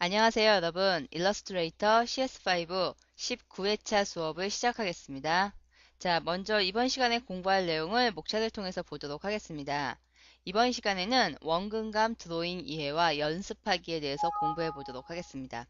안녕하세요, 여러분. 일러스트레이터 CS5 19회차 수업을 시작하겠습니다. 자, 먼저 이번 시간에 공부할 내용을 목차를 통해서 보도록 하겠습니다. 이번 시간에는 원근감 드로잉 이해와 연습하기에 대해서 공부해 보도록 하겠습니다.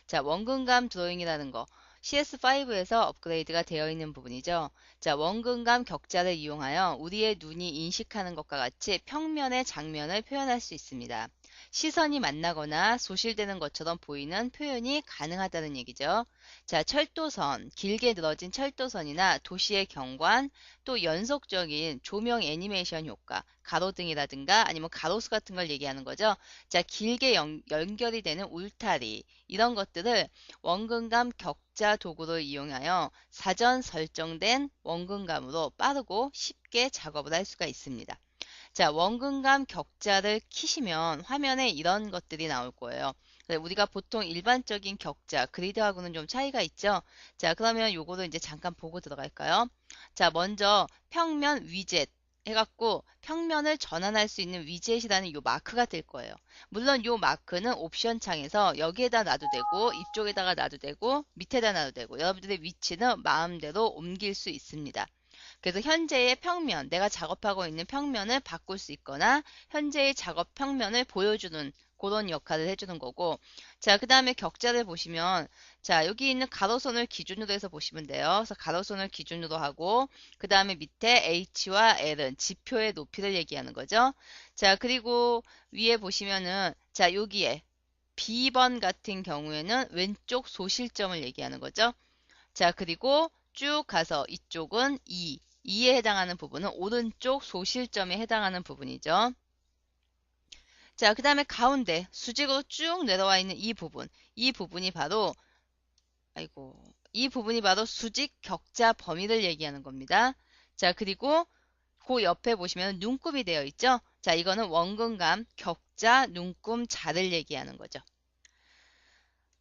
자, 원근감 드로잉이라는 거 CS5에서 업그레이드가 되어 있는 부분이죠. 자, 원근감 격자를 이용하여 우리의 눈이 인식하는 것과 같이 평면의 장면을 표현할 수 있습니다. 시선이 만나거나 소실되는 것처럼 보이는 표현이 가능하다는 얘기죠. 자, 철도선, 길게 늘어진 철도선이나 도시의 경관, 또 연속적인 조명 애니메이션 효과, 가로등이라든가 아니면 가로수 같은 걸 얘기하는 거죠. 자, 길게 연결이 되는 울타리, 이런 것들을 원근감 격자 도구를 이용하여 사전 설정된 원근감으로 빠르고 쉽게 작업을 할 수가 있습니다. 자, 원근감 격자를 키시면 화면에 이런 것들이 나올 거예요. 우리가 보통 일반적인 격자, 그리드하고는 좀 차이가 있죠. 자, 그러면 요거를 이제 잠깐 보고 들어갈까요? 자, 먼저 평면 위젯 해갖고 평면을 전환할 수 있는 위젯이라는 요 마크가 될 거예요. 물론 요 마크는 옵션 창에서 여기에다 놔도 되고 이쪽에다가 놔도 되고 밑에다 놔도 되고 여러분들의 위치는 마음대로 옮길 수 있습니다. 그래서 현재의 평면, 내가 작업하고 있는 평면을 바꿀 수 있거나 현재의 작업 평면을 보여주는 그런 역할을 해주는 거고, 자, 그 다음에 격자를 보시면, 자, 여기 있는 가로선을 기준으로 해서 보시면 돼요. 그래서 가로선을 기준으로 하고, 그 다음에 밑에 H와 L은 지표의 높이를 얘기하는 거죠. 자, 그리고 위에 보시면은, 자, 여기에 B번 같은 경우에는 왼쪽 소실점을 얘기하는 거죠. 자, 그리고 쭉 가서 이쪽은 2에 해당하는 부분은 오른쪽 소실점에 해당하는 부분이죠. 자, 그 다음에 가운데 수직으로 쭉 내려와 있는 이 부분이 바로, 이 부분이 바로 수직 격자 범위를 얘기하는 겁니다. 자, 그리고 그 옆에 보시면 눈금이 되어 있죠? 자, 이거는 원근감 격자 눈금 자를 얘기하는 거죠.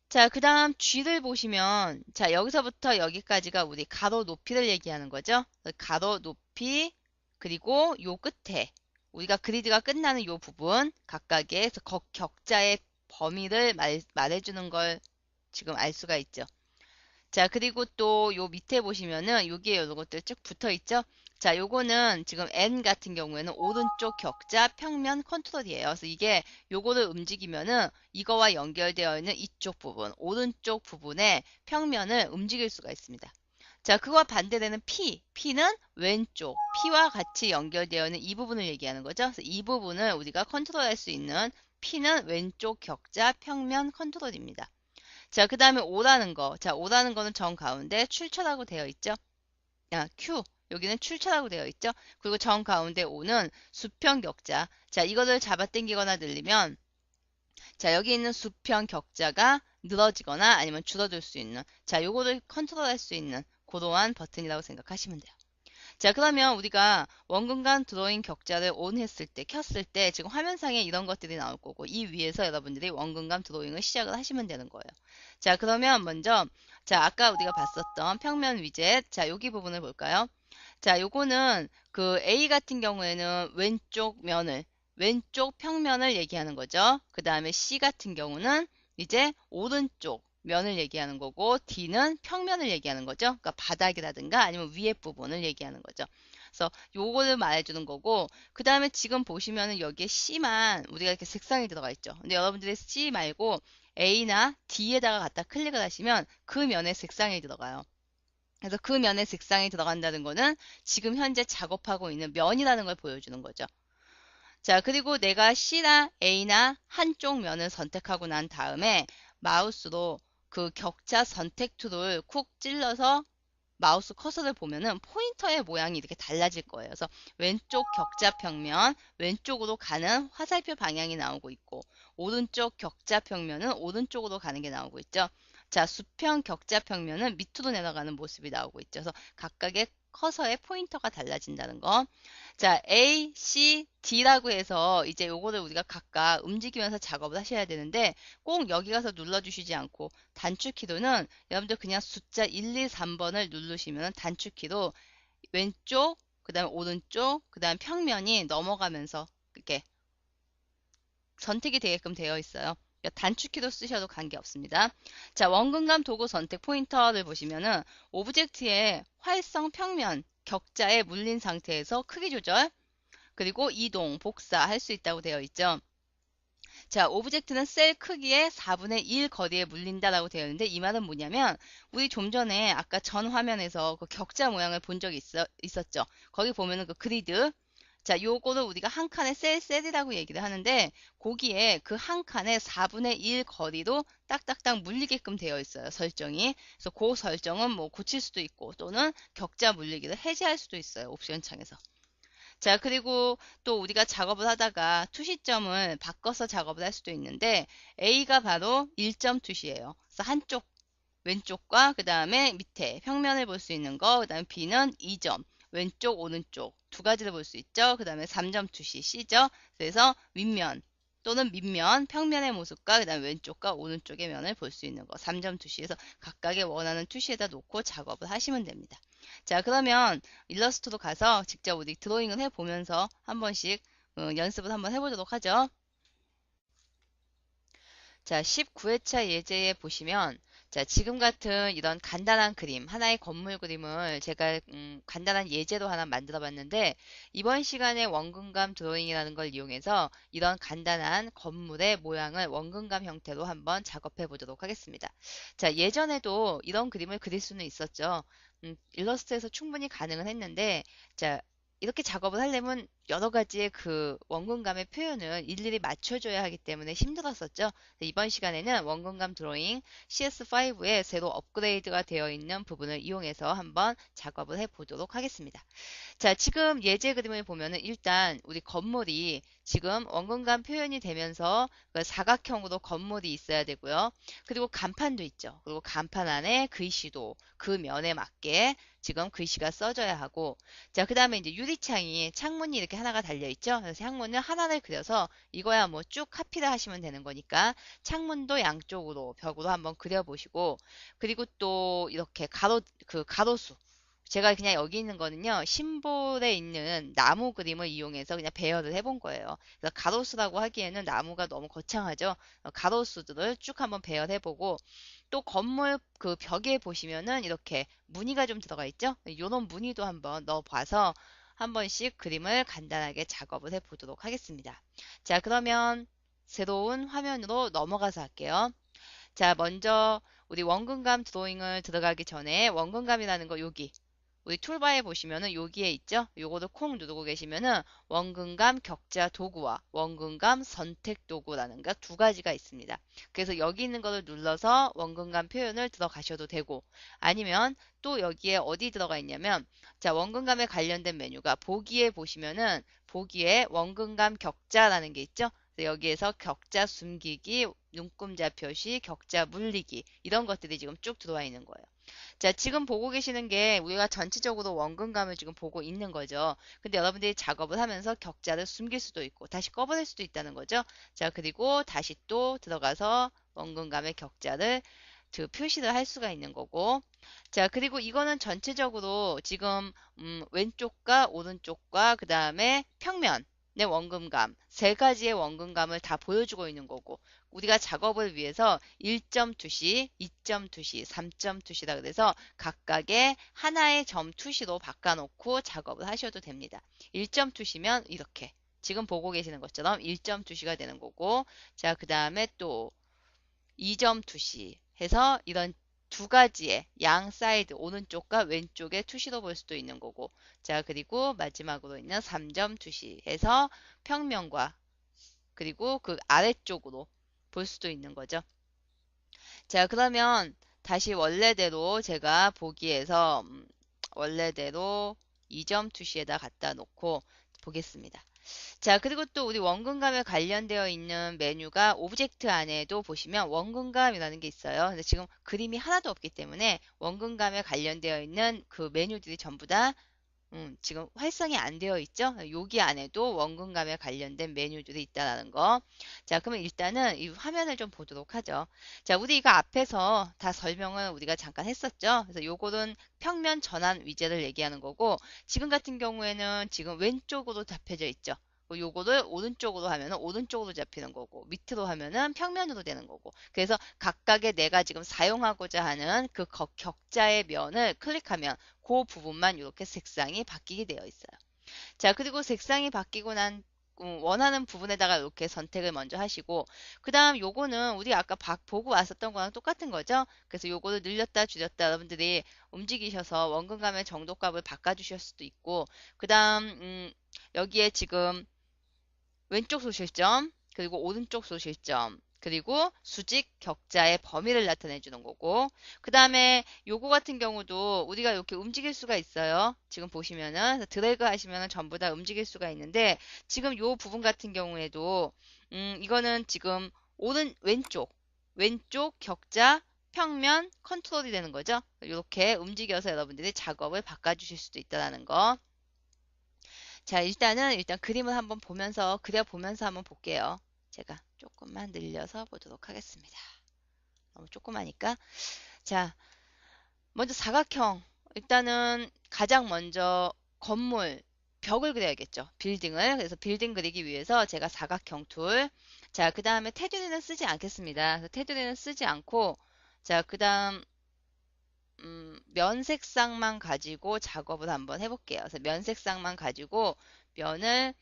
자, 그 다음 G를 보시면, 자, 여기서부터 여기까지가 우리 가로 높이를 얘기하는 거죠. 가로 높이, 그리고 요 끝에, 우리가 그리드가 끝나는 요 부분, 각각의 격자의 범위를 말해주는 걸 지금 알 수가 있죠. 자, 그리고 또 요 밑에 보시면은 여기에 이런 것들 쭉 붙어 있죠? 자, 요거는 지금 N 같은 경우에는 오른쪽 격자 평면 컨트롤이에요. 그래서 이게 요거를 움직이면은 이거와 연결되어 있는 이쪽 부분, 오른쪽 부분의 평면을 움직일 수가 있습니다. 자, 그와 반대되는 P는 왼쪽, P와 같이 연결되어 있는 이 부분을 얘기하는 거죠. 그래서 이 부분을 우리가 컨트롤할 수 있는 P는 왼쪽 격자 평면 컨트롤입니다. 자, 그 다음에 오라는 거. 자, 오라는 거는 정 가운데 출처라고 되어 있죠. Q. 여기는 출처라고 되어 있죠. 그리고 정 가운데 O는 수평 격자. 자, 이거를 잡아당기거나 늘리면, 자, 여기 있는 수평 격자가 늘어지거나 아니면 줄어들 수 있는, 자, 요거를 컨트롤할 수 있는 그러한 버튼이라고 생각하시면 돼요. 자, 그러면 우리가 원근감 드로잉 격자를 온 했을 때, 켰을 때 지금 화면상에 이런 것들이 나올 거고 이 위에서 여러분들이 원근감 드로잉을 시작을 하시면 되는 거예요. 자, 그러면 먼저 자, 아까 우리가 봤었던 평면 위젯, 자, 여기 부분을 볼까요? 자, 요거는 그 A 같은 경우에는 왼쪽 평면을 얘기하는 거죠. 그 다음에 C 같은 경우는 이제 오른쪽 면을 얘기하는 거고 D는 평면을 얘기하는 거죠. 그러니까 바닥이라든가 아니면 위에 부분을 얘기하는 거죠. 그래서 요거를 말해주는 거고 그 다음에 지금 보시면은 여기에 C만 우리가 이렇게 색상이 들어가 있죠. 근데 여러분들이 C 말고 A나 D에다가 갖다 클릭을 하시면 그 면의 색상이 들어가요. 그래서 그 면의 색상이 들어간다는 거는 지금 현재 작업하고 있는 면이라는 걸 보여주는 거죠. 자, 그리고 내가 C나 A나 한쪽 면을 선택하고 난 다음에 마우스로 그 격자 선택 툴을 쿡 찔러서 마우스 커서를 보면은 포인터의 모양이 이렇게 달라질 거예요. 그래서 왼쪽 격자 평면, 왼쪽으로 가는 화살표 방향이 나오고 있고, 오른쪽 격자 평면은 오른쪽으로 가는 게 나오고 있죠. 자, 수평 격자 평면은 밑으로 내려가는 모습이 나오고 있죠. 그래서 각각의 커서의 포인터가 달라진다는 거. 자, A, C, D라고 해서 이제 요거를 우리가 각각 움직이면서 작업을 하셔야 되는데 꼭 여기 가서 눌러주시지 않고 단축키로는 여러분들 그냥 숫자 1, 2, 3번을 누르시면 단축키로 왼쪽, 그 다음에 오른쪽, 그 다음 평면이 넘어가면서 이렇게 선택이 되게끔 되어 있어요. 단축키도 쓰셔도 관계없습니다. 자, 원근감 도구 선택 포인터를 보시면은 오브젝트의 활성 평면 격자에 물린 상태에서 크기 조절, 그리고 이동, 복사 할 수 있다고 되어 있죠. 자, 오브젝트는 셀 크기의 4분의 1 거리에 물린다라고 되어 있는데 이 말은 뭐냐면 우리 좀 전에 아까 전 화면에서 그 격자 모양을 본 적이 있었죠. 거기 보면은 그 그리드, 자, 요거를 우리가 한 칸의 셀이라고 얘기를 하는데 거기에 그 한 칸의 4분의 1 거리로 딱딱딱 물리게끔 되어 있어요. 설정이. 그래서 그 설정은 뭐 고칠 수도 있고 또는 격자 물리기를 해제할 수도 있어요. 옵션 창에서. 자, 그리고 또 우리가 작업을 하다가 투시점을 바꿔서 작업을 할 수도 있는데 A가 바로 1점 투시예요. 그래서 한쪽 왼쪽과 그 다음에 밑에 평면을 볼 수 있는 거, 그 다음에 B는 2점, 왼쪽, 오른쪽 두 가지를 볼 수 있죠. 그 다음에 3점 투시 C죠. 그래서 윗면 또는 밑면, 평면의 모습과 그 다음에 왼쪽과 오른쪽의 면을 볼 수 있는 거 3점 투시에서 각각의 원하는 투시에다 놓고 작업을 하시면 됩니다. 자, 그러면 일러스트로 가서 직접 우리 드로잉을 해보면서 한 번씩 연습을 한번 해보도록 하죠. 자, 19회차 예제에 보시면 자, 지금 같은 이런 간단한 그림, 하나의 건물 그림을 제가 간단한 예제로 하나 만들어 봤는데 이번 시간에 원근감 드로잉이라는 걸 이용해서 이런 간단한 건물의 모양을 원근감 형태로 한번 작업해 보도록 하겠습니다. 자, 예전에도 이런 그림을 그릴 수는 있었죠. 일러스트에서 충분히 가능은 했는데 자, 이렇게 작업을 하려면 여러 가지의 그 원근감의 표현을 일일이 맞춰줘야 하기 때문에 힘들었었죠. 이번 시간에는 원근감 드로잉 CS5에 새로 업그레이드가 되어 있는 부분을 이용해서 한번 작업을 해보도록 하겠습니다. 자, 지금 예제 그림을 보면은 일단 우리 건물이 지금 원근감 표현이 되면서 그 사각형으로 건물이 있어야 되고요. 그리고 간판도 있죠. 그리고 간판 안에 글씨도 그 면에 맞게 지금 글씨가 써져야 하고, 자, 그 다음에 이제 유리창이 창문이 이렇게 하나가 달려 있죠. 그래서 창문을 하나를 그려서 이거야 뭐 쭉 카피를 하시면 되는 거니까 창문도 양쪽으로 벽으로 한번 그려보시고, 그리고 또 이렇게 가로수, 제가 그냥 여기 있는 거는요, 심볼에 있는 나무 그림을 이용해서 그냥 배열을 해본 거예요. 그래서 가로수라고 하기에는 나무가 너무 거창하죠. 가로수들을 쭉 한번 배열해보고, 또 건물 그 벽에 보시면은 이렇게 무늬가 좀 들어가 있죠. 이런 무늬도 한번 넣어봐서 한 번씩 그림을 간단하게 작업을 해보도록 하겠습니다. 자, 그러면 새로운 화면으로 넘어가서 할게요. 자, 먼저 우리 원근감 드로잉을 들어가기 전에 원근감이라는 거 여기 우리 툴바에 보시면은 여기에 있죠? 요거를 콩 누르고 계시면은 원근감 격자 도구와 원근감 선택 도구라는 게 두 가지가 있습니다. 그래서 여기 있는 거를 눌러서 원근감 표현을 들어가셔도 되고 아니면 또 여기에 어디 들어가 있냐면 자, 원근감에 관련된 메뉴가 보기에 보시면은 보기에 원근감 격자라는 게 있죠? 여기에서 격자 숨기기, 눈금자 표시, 격자 물리기 이런 것들이 지금 쭉 들어와 있는 거예요. 자, 지금 보고 계시는 게 우리가 전체적으로 원근감을 지금 보고 있는 거죠. 근데 여러분들이 작업을 하면서 격자를 숨길 수도 있고 다시 꺼버릴 수도 있다는 거죠. 자, 그리고 다시 또 들어가서 원근감의 격자를 그 표시를 할 수가 있는 거고 자, 그리고 이거는 전체적으로 지금 왼쪽과 오른쪽과 그 다음에 평면 의 원근감 세 가지의 원근감을 다 보여주고 있는 거고 우리가 작업을 위해서 1점 투시, 2점 투시, 3점 투시라 그래서 각각의 하나의 점 투시로 바꿔놓고 작업을 하셔도 됩니다. 1점 투시면 이렇게 지금 보고 계시는 것처럼 1점 투시가 되는 거고 자, 그 다음에 또 2점 투시 해서 이런 두 가지의 양 사이드 오른쪽과 왼쪽의 투시로 볼 수도 있는 거고 자, 그리고 마지막으로 있는 3점 투시 해서 평면과 그리고 그 아래쪽으로 볼 수도 있는 거죠. 자, 그러면 다시 원래대로 제가 보기에서 원래대로 2점 투시에다 갖다 놓고 보겠습니다. 자, 그리고 또 우리 원근감에 관련되어 있는 메뉴가 오브젝트 안에도 보시면 원근감이라는 게 있어요. 근데 지금 그림이 하나도 없기 때문에 원근감에 관련되어 있는 그 메뉴들이 전부 다 지금 활성이 안 되어 있죠? 여기 안에도 원근감에 관련된 메뉴들이 있다는 거. 자, 그러면 일단은 이 화면을 좀 보도록 하죠. 자, 우리 이거 앞에서 다 설명을 우리가 잠깐 했었죠? 그래서 요거는 평면 전환 위젯을 얘기하는 거고, 지금 같은 경우에는 지금 왼쪽으로 잡혀져 있죠? 요거를 오른쪽으로 하면은 오른쪽으로 잡히는 거고, 밑으로 하면은 평면으로 되는 거고. 그래서 각각의 내가 지금 사용하고자 하는 그 격자의 면을 클릭하면 그 부분만 이렇게 색상이 바뀌게 되어 있어요. 자, 그리고 색상이 바뀌고 난 원하는 부분에다가 이렇게 선택을 먼저 하시고, 그 다음 요거는 우리 아까 보고 왔었던 거랑 똑같은 거죠. 그래서 요거를 늘렸다 줄였다 여러분들이 움직이셔서 원근감의 정도값을 바꿔주실 수도 있고, 그 다음 여기에 지금 왼쪽 소실점, 그리고 오른쪽 소실점, 그리고 수직 격자의 범위를 나타내 주는 거고, 그 다음에 요거 같은 경우도 우리가 이렇게 움직일 수가 있어요. 지금 보시면은 드래그 하시면은 전부 다 움직일 수가 있는데, 지금 요 부분 같은 경우에도 이거는 지금 왼쪽 격자 평면 컨트롤이 되는 거죠. 이렇게 움직여서 여러분들이 작업을 바꿔주실 수도 있다는 거. 자, 일단 그림을 한번 보면서, 그려보면서 한번 볼게요. 제가 조금만 늘려서 보도록 하겠습니다. 너무 조그마니까. 자, 먼저 사각형. 일단은 가장 먼저 건물, 벽을 그려야겠죠. 빌딩을. 그래서 빌딩 그리기 위해서 제가 사각형 툴. 자, 그 다음에 테두리는 쓰지 않겠습니다. 그래서 테두리는 쓰지 않고, 자, 그 다음, 면색상만 가지고 작업을 한번 해볼게요. 그래서 면색상만 가지고 면을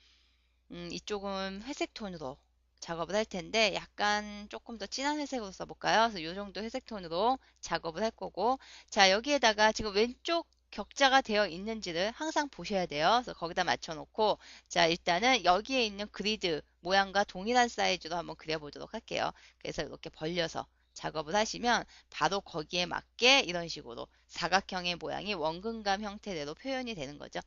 이쪽은 회색 톤으로 작업을 할 텐데 약간 조금 더 진한 회색으로 써볼까요? 그래서 이 정도 회색 톤으로 작업을 할 거고, 자, 여기에다가 지금 왼쪽 격자가 되어 있는지를 항상 보셔야 돼요. 그래서 거기다 맞춰놓고, 자, 일단은 여기에 있는 그리드 모양과 동일한 사이즈로 한번 그려보도록 할게요. 그래서 이렇게 벌려서 작업을 하시면 바로 거기에 맞게 이런 식으로 사각형의 모양이 원근감 형태대로 표현이 되는 거죠.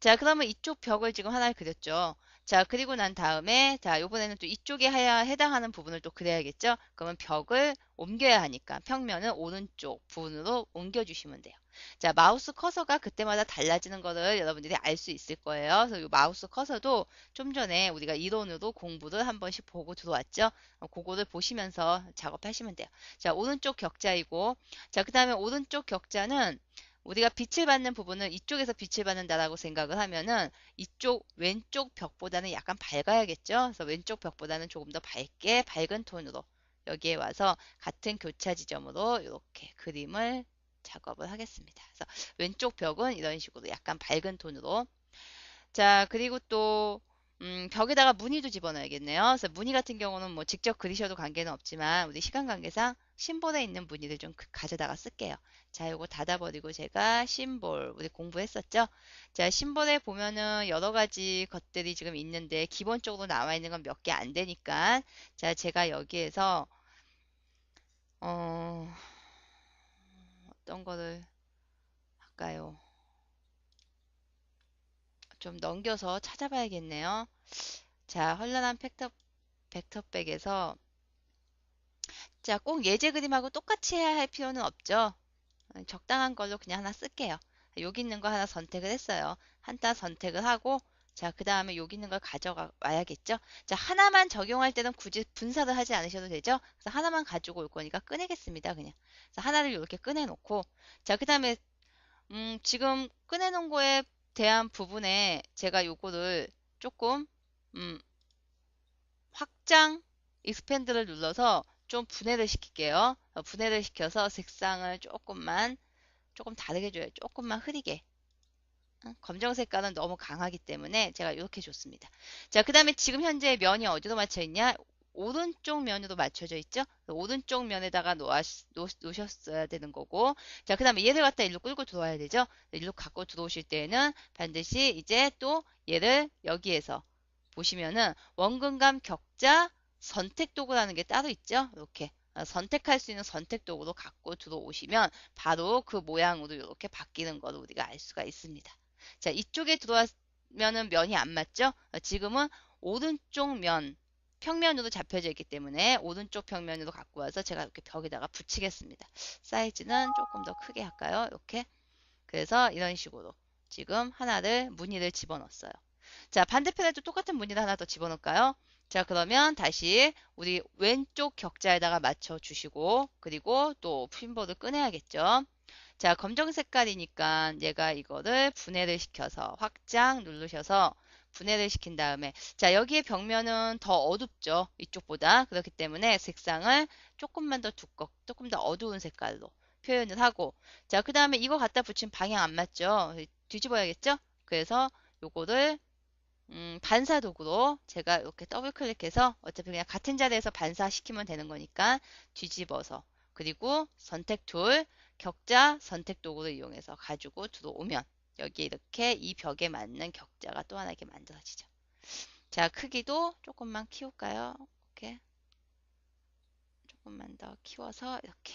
자, 그러면 이쪽 벽을 지금 하나 그렸죠. 자, 그리고 난 다음에, 자, 요번에는 또 이쪽에 해당하는 부분을 또 그려야겠죠? 그러면 벽을 옮겨야 하니까 평면을 오른쪽 부분으로 옮겨주시면 돼요. 자, 마우스 커서가 그때마다 달라지는 거를 여러분들이 알 수 있을 거예요. 그래서 이 마우스 커서도 좀 전에 우리가 이론으로 공부를 한 번씩 보고 들어왔죠? 그거를 보시면서 작업하시면 돼요. 자, 오른쪽 격자이고, 자, 그 다음에 오른쪽 격자는 우리가 빛을 받는 부분은 이쪽에서 빛을 받는다라고 생각을 하면은 이쪽 왼쪽 벽보다는 약간 밝아야겠죠. 그래서 왼쪽 벽보다는 조금 더 밝은 톤으로 여기에 와서 같은 교차 지점으로 이렇게 그림을 작업을 하겠습니다. 그래서 왼쪽 벽은 이런 식으로 약간 밝은 톤으로. 자, 그리고 또 벽에다가 무늬도 집어넣어야겠네요. 그래서 무늬 같은 경우는 뭐 직접 그리셔도 관계는 없지만 우리 시간 관계상 심볼에 있는 무늬를 좀 가져다가 쓸게요. 자, 요거 닫아버리고 제가 심볼 우리 공부했었죠? 자, 심볼에 보면은 여러 가지 것들이 지금 있는데 기본적으로 나와 있는 건 몇 개 안 되니까, 자, 제가 여기에서 어, 어떤 거를 할까요? 좀 넘겨서 찾아봐야겠네요. 자, 현란한 벡터백에서, 자, 꼭 예제 그림하고 똑같이 해야 할 필요는 없죠. 적당한 걸로 그냥 하나 쓸게요. 여기 있는 거 하나 선택을 했어요. 한자 선택을 하고, 자, 그 다음에 여기 있는 걸 가져가 와야겠죠. 자, 하나만 적용할 때는 굳이 분사를 하지 않으셔도 되죠. 그래서 하나만 가지고 올 거니까 꺼내겠습니다, 그냥. 그래서 하나를 이렇게 꺼내놓고, 자, 그 다음에 지금 꺼내놓은 거에 대한 부분에 제가 요거를 조금 음, 확장 익스펜드를 눌러서 좀 분해를 시킬게요. 분해를 시켜서 색상을 조금 다르게 줘요. 조금만 흐리게. 검정 색깔은 너무 강하기 때문에 제가 이렇게 줬습니다. 자, 그 다음에 지금 현재 면이 어디로 맞춰 있냐? 오른쪽 면으로 맞춰져 있죠? 오른쪽 면에다가 놓으셨어야 되는 거고, 자, 그 다음에 얘를 갖다 일로 끌고 들어와야 되죠? 일로 갖고 들어오실 때는 반드시 이제 또 얘를 여기에서 보시면은 원근감 격자 선택 도구라는 게 따로 있죠? 이렇게 선택할 수 있는 선택 도구로 갖고 들어오시면 바로 그 모양으로 이렇게 바뀌는 것을 우리가 알 수가 있습니다. 자, 이쪽에 들어왔면은 면이 안 맞죠? 지금은 오른쪽 면 평면으로 잡혀져 있기 때문에 오른쪽 평면으로 갖고 와서 제가 이렇게 벽에다가 붙이겠습니다. 사이즈는 조금 더 크게 할까요? 이렇게. 그래서 이런 식으로 지금 하나를 무늬를 집어넣었어요. 자, 반대편에도 똑같은 무늬를 하나 더 집어넣을까요? 자, 그러면 다시 우리 왼쪽 격자에다가 맞춰 주시고, 그리고 또 핀볼을 꺼내야겠죠. 자, 검정 색깔이니까 얘가 이거를 분해를 시켜서 확장 누르셔서 분해를 시킨 다음에 자 여기에 벽면은 더 어둡죠. 이쪽보다. 그렇기 때문에 색상을 조금만 더 조금 더 어두운 색깔로 표현을 하고 자 그 다음에 이거 갖다 붙이면 방향 안 맞죠. 뒤집어야겠죠. 그래서 요거를 반사 도구로 제가 이렇게 더블 클릭해서 어차피 그냥 같은 자리에서 반사시키면 되는 거니까 뒤집어서 그리고 선택 툴 격자 선택 도구를 이용해서 가지고 들어오면 여기 이렇게 이 벽에 맞는 격자가 또 하나 이렇게 만들어지죠. 자, 크기도 조금만 키울까요? 이렇게 조금만 더 키워서 이렇게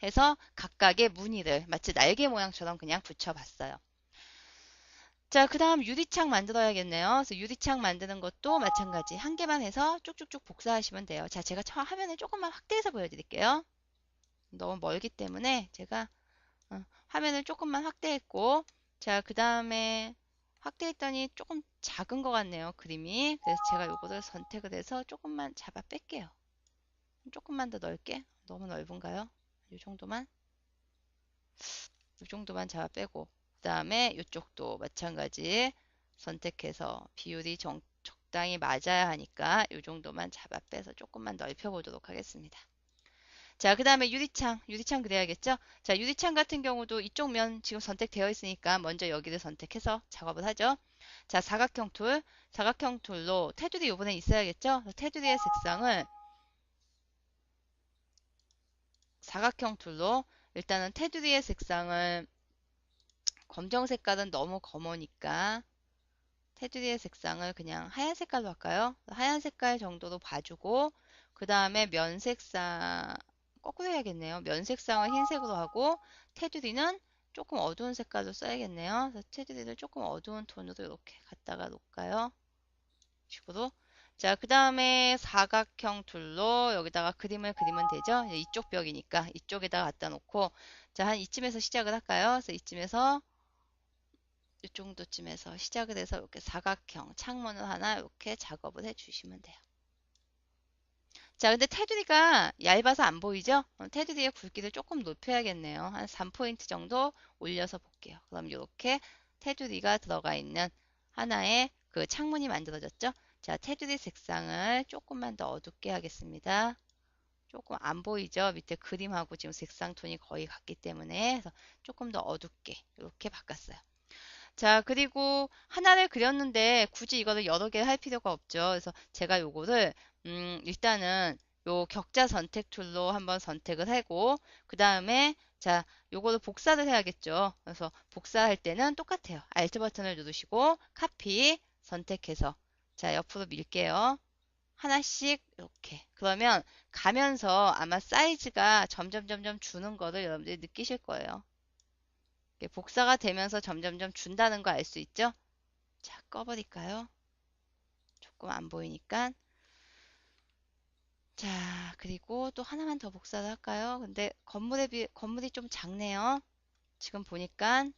해서 각각의 무늬를 마치 날개 모양처럼 그냥 붙여봤어요. 자, 그 다음 유리창 만들어야겠네요. 그래서 유리창 만드는 것도 마찬가지 한 개만 해서 쭉쭉쭉 복사하시면 돼요. 자, 제가 화면을 조금만 확대해서 보여드릴게요. 너무 멀기 때문에 제가 화면을 조금만 확대했고 자, 그 다음에 확대했더니 조금 작은 것 같네요. 그림이. 그래서 제가 요거를 선택을 해서 조금만 잡아 뺄게요. 조금만 더 넓게. 너무 넓은가요? 이 정도만. 이 정도만 잡아 빼고 그 다음에 이쪽도 마찬가지 선택해서 비율이 적당히 맞아야 하니까 이 정도만 잡아 빼서 조금만 넓혀 보도록 하겠습니다. 자, 그 다음에 유리창 그려야겠죠? 자, 유리창 같은 경우도 이쪽 면 지금 선택되어 있으니까 먼저 여기를 선택해서 작업을 하죠. 자, 사각형 툴로 테두리 요번에 있어야겠죠? 테두리의 색상을 사각형 툴로 일단은 테두리의 색상을 검정 색깔은 너무 검으니까 테두리의 색상을 그냥 하얀 색깔로 할까요? 하얀 색깔 정도로 봐주고 그 다음에 면 색상 거꾸로 해야겠네요. 면 색상을 흰색으로 하고 테두리는 조금 어두운 색깔로 써야겠네요. 그래서 테두리를 조금 어두운 톤으로 이렇게 갖다가 놓을까요? 식으로. 자, 그 다음에 사각형 툴로 여기다가 그림을 그리면 되죠. 이쪽 벽이니까 이쪽에다가 갖다 놓고 자, 한 이쯤에서 시작을 할까요? 그래서 이쯤에서 이 정도쯤에서 시작을 해서 이렇게 사각형 창문을 하나 이렇게 작업을 해 주시면 돼요. 자, 근데 테두리가 얇아서 안 보이죠? 테두리의 굵기를 조금 높여야겠네요. 한 3포인트 정도 올려서 볼게요. 그럼 이렇게 테두리가 들어가 있는 하나의 그 창문이 만들어졌죠? 자, 테두리 색상을 조금만 더 어둡게 하겠습니다. 조금 안 보이죠? 밑에 그림하고 지금 색상 톤이 거의 같기 때문에 그래서 조금 더 어둡게 이렇게 바꿨어요. 자, 그리고 하나를 그렸는데 굳이 이거를 여러 개 할 필요가 없죠. 그래서 제가 요거를 일단은 요 격자 선택 툴로 한번 선택을 하고 그 다음에 자, 요거를 복사를 해야겠죠. 그래서 복사할 때는 똑같아요. Alt 버튼을 누르시고 카피 선택해서 자, 옆으로 밀게요. 하나씩 이렇게. 그러면 가면서 아마 사이즈가 점점 주는 거를 여러분들이 느끼실 거예요. 복사가 되면서 점점점 준다는 거 알 수 있죠? 자, 꺼버릴까요? 조금 안 보이니까. 자, 그리고 또 하나만 더 복사를 할까요? 근데 건물이 좀 작네요. 지금 보니까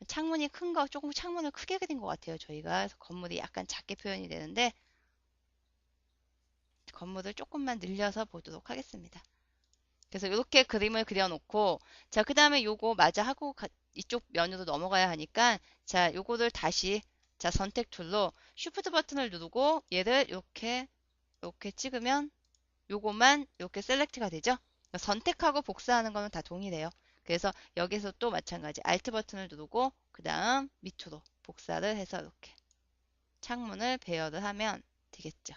창문이 큰 거, 조금 창문을 크게 그린 것 같아요, 저희가. 그래서 건물이 약간 작게 표현이 되는데, 건물을 조금만 늘려서 보도록 하겠습니다. 그래서 이렇게 그림을 그려놓고, 자, 그 다음에 요거 마저 하고 이쪽 면으로 넘어가야 하니까, 자, 요거를 다시, 자, 선택 툴로 쉬프트 버튼을 누르고 얘를 이렇게 찍으면 요것만 이렇게 셀렉트가 되죠. 선택하고 복사하는 거는 다 동일해요. 그래서 여기서 또 마찬가지 Alt 버튼을 누르고 그 다음 밑으로 복사를 해서 이렇게 창문을 배열을 하면 되겠죠.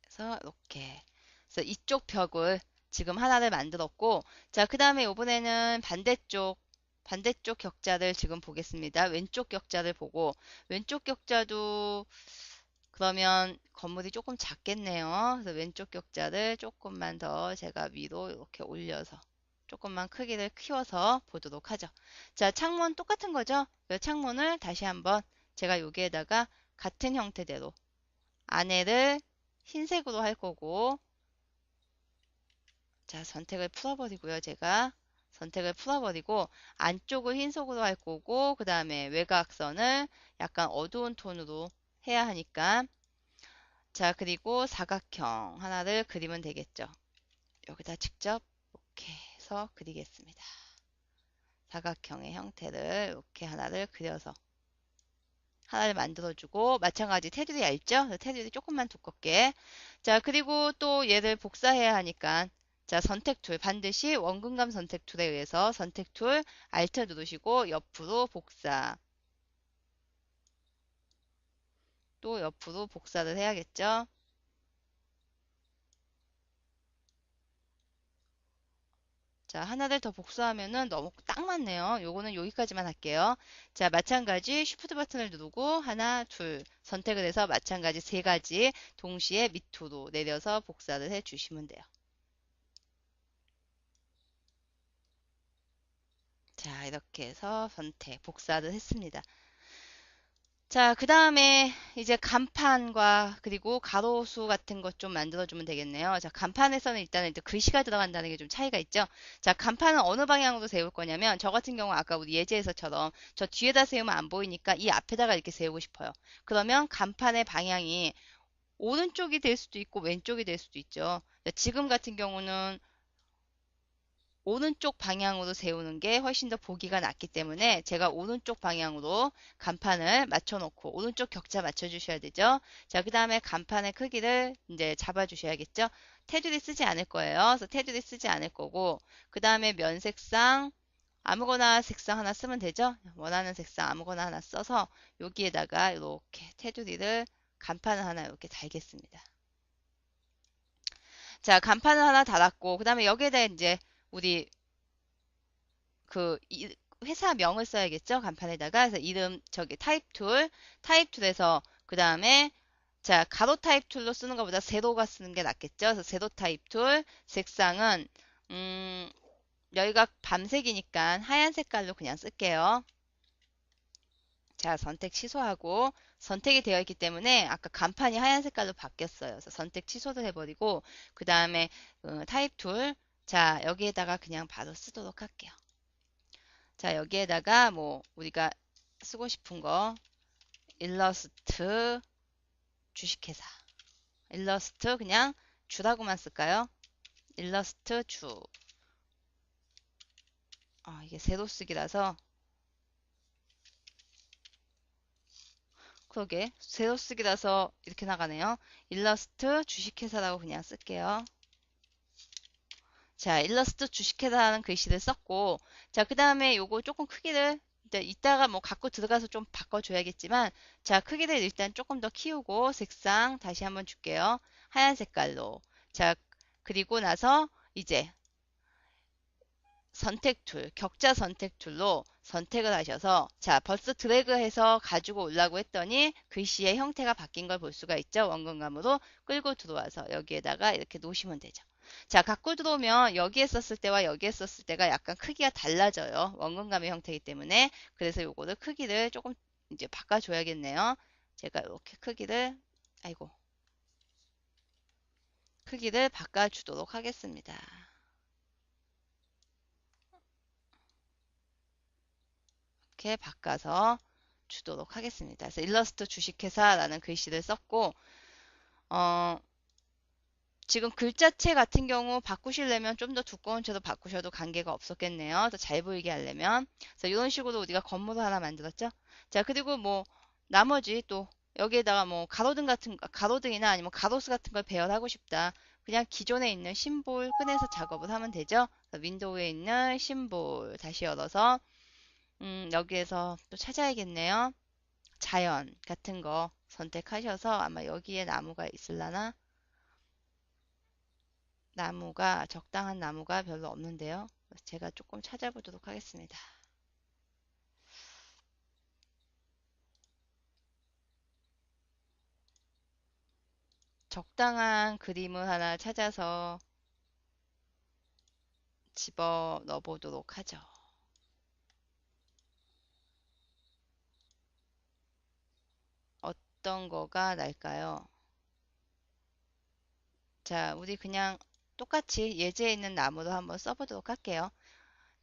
그래서 이렇게 그래서 이쪽 벽을 지금 하나를 만들었고 자, 그 다음에 이번에는 반대쪽 격자를 지금 보겠습니다. 왼쪽 격자를 보고 왼쪽 격자도 그러면 건물이 조금 작겠네요. 그래서 왼쪽 격자를 조금만 더 제가 위로 이렇게 올려서 조금만 크기를 키워서 보도록 하죠. 자, 창문 똑같은 거죠? 그 창문을 다시 한번 제가 여기에다가 같은 형태대로 안에를 흰색으로 할 거고 자, 선택을 풀어버리고요. 제가 선택을 풀어버리고 안쪽을 흰색으로 할 거고 그 다음에 외곽선을 약간 어두운 톤으로 해야 하니까 자, 그리고 사각형 하나를 그리면 되겠죠. 여기다 직접 이렇게 해서 그리겠습니다. 사각형의 형태를 이렇게 하나를 그려서 하나를 만들어주고, 마찬가지 테두리 얇죠? 그래서 테두리 조금만 두껍게. 자, 그리고 또 얘를 복사해야 하니까, 자, 선택 툴, 반드시 원근감 선택 툴에 의해서 선택 툴 Alt 누르시고 옆으로 복사. 또 옆으로 복사를 해야겠죠? 자, 하나를 더 복사하면은 너무 딱 맞네요. 요거는 여기까지만 할게요. 자, 마찬가지 Shift 버튼을 누르고 하나, 둘 선택을 해서 마찬가지 세 가지 동시에 밑으로 내려서 복사를 해 주시면 돼요. 자, 이렇게 해서 선택, 복사를 했습니다. 자, 그 다음에 이제 간판과 그리고 가로수 같은 것 좀 만들어주면 되겠네요. 자, 간판에서는 일단은 글씨가 들어간다는 게 좀 차이가 있죠. 자, 간판은 어느 방향으로 세울 거냐면, 저 같은 경우 아까 우리 예제에서처럼 저 뒤에다 세우면 안 보이니까 이 앞에다가 이렇게 세우고 싶어요. 그러면 간판의 방향이 오른쪽이 될 수도 있고 왼쪽이 될 수도 있죠. 자, 지금 같은 경우는 오른쪽 방향으로 세우는 게 훨씬 더 보기가 낫기 때문에 제가 오른쪽 방향으로 간판을 맞춰 놓고 오른쪽 격자 맞춰 주셔야 되죠. 자, 그 다음에 간판의 크기를 이제 잡아 주셔야겠죠. 테두리 쓰지 않을 거예요. 그래서 테두리 쓰지 않을 거고, 그 다음에 면색상 아무거나 색상 하나 쓰면 되죠. 원하는 색상 아무거나 하나 써서 여기에다가 이렇게 테두리를 간판을 하나 이렇게 달겠습니다. 자, 간판을 하나 달았고, 그 다음에 여기에다 이제 우리 그 회사명을 써야겠죠. 간판에다가. 그래서 이름 저기 타입 툴에서 그 다음에 자, 가로 타입 툴로 쓰는 것보다 세로가 쓰는 게 낫겠죠. 그래서 세로 타입 툴 색상은 음, 여기가 밤색이니까 하얀 색깔로 그냥 쓸게요. 자, 선택 취소하고 선택이 되어 있기 때문에 아까 간판이 하얀 색깔로 바뀌었어요. 그래서 선택 취소도 해버리고 그 다음에 타입 툴 자, 여기에다가 그냥 바로 쓰도록 할게요. 자, 여기에다가 뭐 우리가 쓰고 싶은 거 일러스트 주식회사 일러스트 그냥 주라고만 쓸까요? 일러스트 주 이게 세로 쓰기라서 그러게 세로 쓰기라서 이렇게 나가네요. 일러스트 주식회사라고 그냥 쓸게요. 자, 일러스트 주식회사라는 글씨를 썼고, 자, 그 다음에 요거 조금 크기를 이따가 뭐 갖고 들어가서 좀 바꿔줘야겠지만, 자, 크기를 일단 조금 더 키우고, 색상 다시 한번 줄게요. 하얀 색깔로. 자, 그리고 나서 이제 선택 툴, 격자 선택 툴로 선택을 하셔서, 자, 벌써 드래그해서 가지고 오려고 했더니 글씨의 형태가 바뀐 걸 볼 수가 있죠. 원근감으로 끌고 들어와서 여기에다가 이렇게 놓으시면 되죠. 자, 갖고 들어오면 여기에 썼을 때와 여기에 썼을 때가 약간 크기가 달라져요. 원근감의 형태이기 때문에. 그래서 요거를 크기를 조금 이제 바꿔줘야겠네요. 제가 이렇게 아이고, 크기를 바꿔주도록 하겠습니다. 이렇게 바꿔서 주도록 하겠습니다. 그래서 일러스트 주식회사라는 글씨를 썼고, 어, 지금 글자체 같은 경우 바꾸시려면 좀 더 두꺼운 채로 바꾸셔도 관계가 없었겠네요. 더 잘 보이게 하려면. 그래서 이런 식으로 우리가 건물을 하나 만들었죠. 자, 그리고 뭐 나머지 또 여기에다가 뭐 가로등이나 아니면 가로수 같은 걸 배열하고 싶다. 그냥 기존에 있는 심볼 꺼내서 작업을 하면 되죠. 윈도우에 있는 심볼 다시 열어서 여기에서 또 찾아야겠네요. 자연 같은 거 선택하셔서 아마 여기에 나무가 있을라나? 나무가 적당한 나무가 별로 없는데요. 제가 조금 찾아보도록 하겠습니다. 적당한 그림을 하나 찾아서 집어 넣어 보도록 하죠. 어떤 거가 날까요? 자, 우리 그냥 똑같이 예제에 있는 나무로 한번 써보도록 할게요.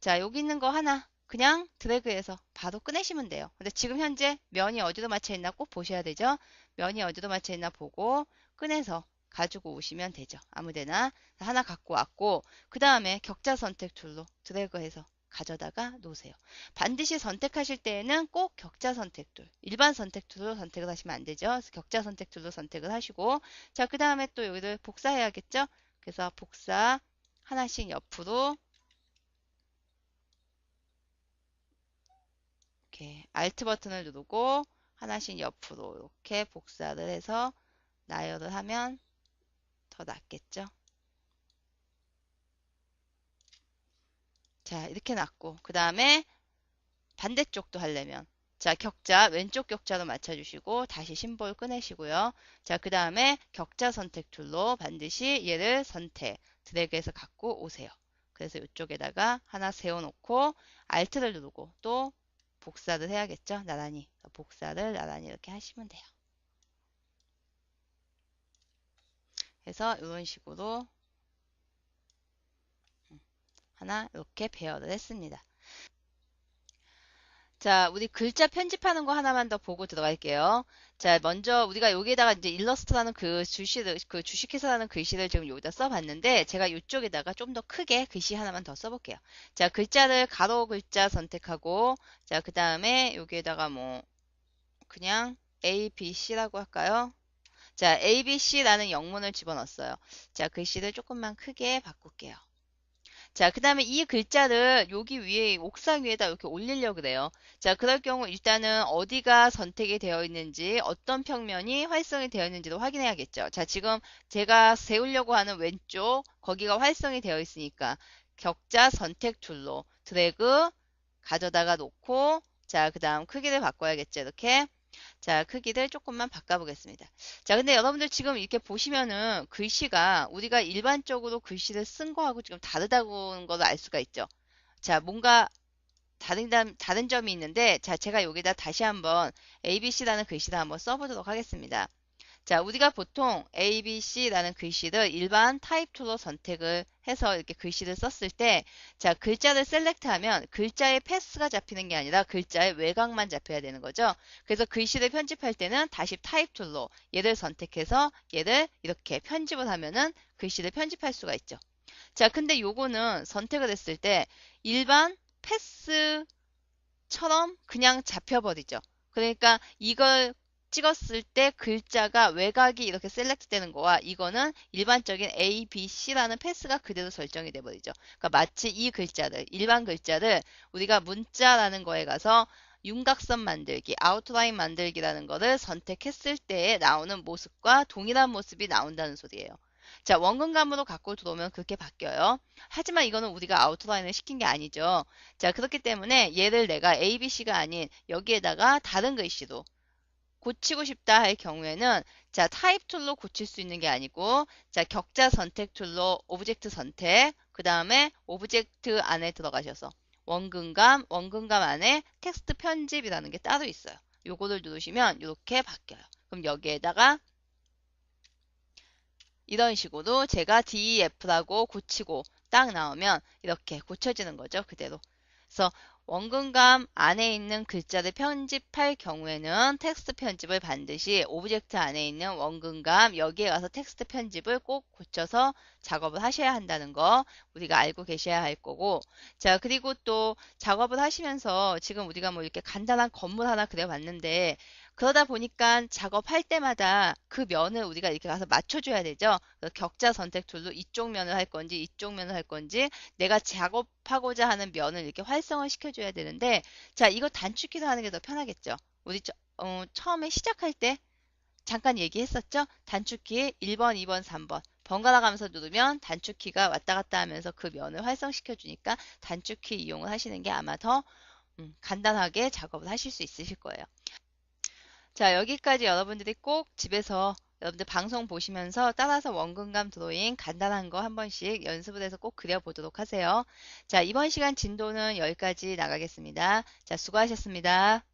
자, 여기 있는 거 하나 그냥 드래그해서 바로 꺼내시면 돼요. 근데 지금 현재 면이 어디로 맞춰 있나 꼭 보셔야 되죠. 면이 어디로 맞춰 있나 보고 꺼내서 가지고 오시면 되죠. 아무데나 하나 갖고 왔고 그 다음에 격자 선택 툴로 드래그해서 가져다가 놓으세요. 반드시 선택하실 때에는 꼭 격자 선택 툴, 일반 선택 툴로 선택을 하시면 안 되죠. 그래서 격자 선택 툴로 선택을 하시고, 자, 그 다음에 또 여기를 복사해야겠죠? 그래서 복사 하나씩 옆으로 이렇게 Alt 버튼을 누르고 하나씩 옆으로 이렇게 복사를 해서 나열을 하면 더 낫겠죠. 자, 이렇게 놨고, 그 다음에 반대쪽도 하려면, 자, 격자, 왼쪽 격자로 맞춰주시고, 다시 심볼 꺼내시고요. 자, 그 다음에 격자 선택 툴로 반드시 얘를 선택, 드래그해서 갖고 오세요. 그래서 이쪽에다가 하나 세워놓고, Alt를 누르고, 또 복사를 해야겠죠? 나란히. 복사를 나란히 이렇게 하시면 돼요. 그래서 이런 식으로 하나 이렇게 배열을 했습니다. 자, 우리 글자 편집하는 거 하나만 더 보고 들어갈게요. 자, 먼저 우리가 여기에다가 이제 일러스트라는 그 주시를, 그 주식회사라는 글씨를 지금 여기다 써봤는데, 제가 이쪽에다가 좀 더 크게 글씨 하나만 더 써볼게요. 자, 글자를 가로 글자 선택하고, 자, 그 다음에 여기에다가 뭐, 그냥 A, B, C라고 할까요? 자, A, B, C라는 영문을 집어넣었어요. 자, 글씨를 조금만 크게 바꿀게요. 자, 그 다음에 이 글자를 여기 위에 옥상 위에다 이렇게 올리려고 그래요. 자, 그럴 경우 일단은 어디가 선택이 되어 있는지, 어떤 평면이 활성이 되어 있는지도 확인해야겠죠. 자, 지금 제가 세우려고 하는 왼쪽 거기가 활성이 되어 있으니까 격자 선택 툴로 드래그 가져다가 놓고, 자, 그 다음 크기를 바꿔야겠죠. 이렇게. 자, 크기를 조금만 바꿔보겠습니다. 자, 근데 여러분들 지금 이렇게 보시면은 글씨가 우리가 일반적으로 글씨를 쓴 거하고 지금 다르다는 걸 알 수가 있죠. 자, 뭔가 다른 점이 있는데, 자, 제가 여기다 다시 한번 ABC라는 글씨를 한번 써보도록 하겠습니다. 자, 우리가 보통 A, B, C라는 글씨를 일반 타입 툴로 선택을 해서 이렇게 글씨를 썼을 때, 자, 글자를 셀렉트하면 글자의 패스가 잡히는 게 아니라 글자의 외곽만 잡혀야 되는 거죠. 그래서 글씨를 편집할 때는 다시 타입 툴로 얘를 선택해서 얘를 이렇게 편집을 하면은 글씨를 편집할 수가 있죠. 자, 근데 요거는 선택을 했을 때 일반 패스처럼 그냥 잡혀버리죠. 그러니까 이걸 찍었을 때 글자가 외곽이 이렇게 셀렉트 되는 거와 이거는 일반적인 A, B, C라는 패스가 그대로 설정이 돼 버리죠. 그러니까 마치 이 글자를, 일반 글자를 우리가 문자라는 거에 가서 윤곽선 만들기, 아웃라인 만들기라는 거를 선택했을 때 나오는 모습과 동일한 모습이 나온다는 소리예요. 자, 원근감으로 갖고 들어오면 그렇게 바뀌어요. 하지만 이거는 우리가 아웃라인을 시킨 게 아니죠. 자, 그렇기 때문에 얘를 내가 A, B, C가 아닌 여기에다가 다른 글씨로 고치고 싶다 할 경우에는 자, 타입 툴로 고칠 수 있는 게 아니고 자, 격자 선택 툴로 오브젝트 선택, 그 다음에 오브젝트 안에 들어가셔서 원근감 안에 텍스트 편집이라는 게 따로 있어요. 요거를 누르시면 이렇게 바뀌어요. 그럼 여기에다가 이런 식으로 제가 DEF라고 고치고 딱 나오면 이렇게 고쳐지는 거죠. 그대로. 그래서 원근감 안에 있는 글자를 편집할 경우에는 텍스트 편집을 반드시 오브젝트 안에 있는 원근감 여기에 가서 텍스트 편집을 꼭 고쳐서 작업을 하셔야 한다는 거 우리가 알고 계셔야 할 거고, 자, 그리고 또 작업을 하시면서 지금 우리가 뭐 이렇게 간단한 건물 하나 그려봤는데 그러다 보니까 작업할 때마다 그 면을 우리가 이렇게 가서 맞춰줘야 되죠. 격자 선택 툴로 이쪽 면을 할 건지 이쪽 면을 할 건지 내가 작업하고자 하는 면을 이렇게 활성화 시켜줘야 되는데, 자, 이거 단축키로 하는 게 더 편하겠죠. 우리 처음에 시작할 때 잠깐 얘기했었죠. 단축키 1번, 2번, 3번 번갈아 가면서 누르면 단축키가 왔다 갔다 하면서 그 면을 활성시켜 주니까 단축키 이용을 하시는 게 아마 더 간단하게 작업을 하실 수 있으실 거예요. 자, 여기까지 여러분들이 꼭 집에서 여러분들 방송 보시면서 따라서 원근감 드로잉 간단한 거 한 번씩 연습을 해서 꼭 그려보도록 하세요. 자, 이번 시간 진도는 여기까지 나가겠습니다. 자, 수고하셨습니다.